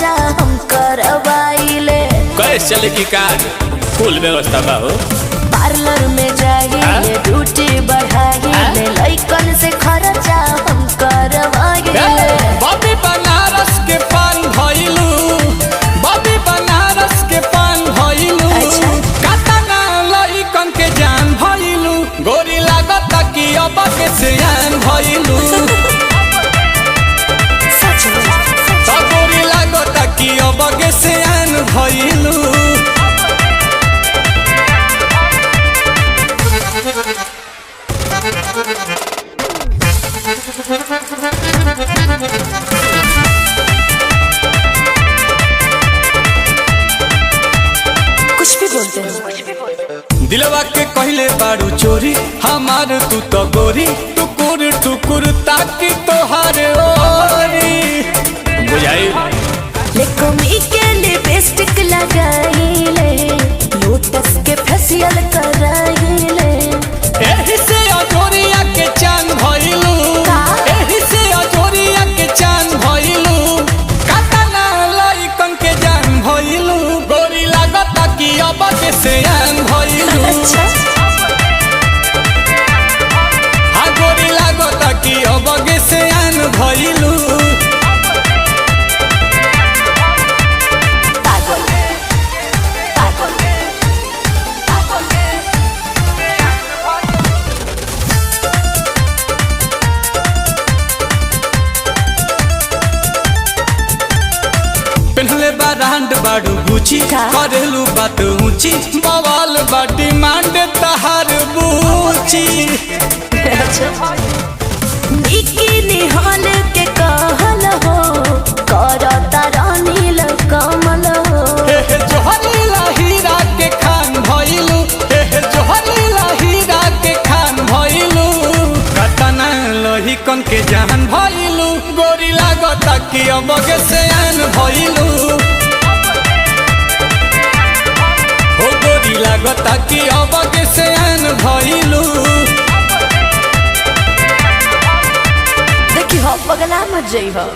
खर्चा हम करवाइले। कैसे चले की कार फुल व्यवस्था बा हो। पार्लर में जाइले ड्यूटी बढ़ाइले लइकन से खर्चा हम करवाइले। बॉबी बनारस के पान भइलू, बॉबी बनारस के पान भइलू। कातना लइकन के जान भइलू, गोरी लागत कि अब के सियान भइलू। तो गोरी लागत कि अब के सियान भइलू। कुछ भी बोलते हैं। दिलवा के कहले बारू चोरी हमार तू तो गोरी, टुकुर टुकुर ताकि तोहार ओरी बुझाई। लेकमी के लिपस्टिक लगाइले, लोटस के फेशियल कराइले। एही से अजोरिया के चांद भइलू, एही से अजोरिया के चांद भइलू। कातना लइकन के जान भइलू, गोरी लागत कि अब के सियान भइलू। हाँ गोरी लागत कि अब के सियान भइलू। पहले बारांड बाड़ू गुची, करेलू बात ऊंची, बवाल बाटी मांड तहार बूची। बिकिनी हॉल के कहल हो, करता नील कमल हो। हे जोहरीला हीरा के खान भइलू, हे जोहरीला हीरा के खान भइलू। कतना लहिकन के जान भइलू, गोरी लागत कि अब के सियान भइलू। हो गोरी लागत कि अब के सियान भइलू। देखी हो पगला मत जइहो।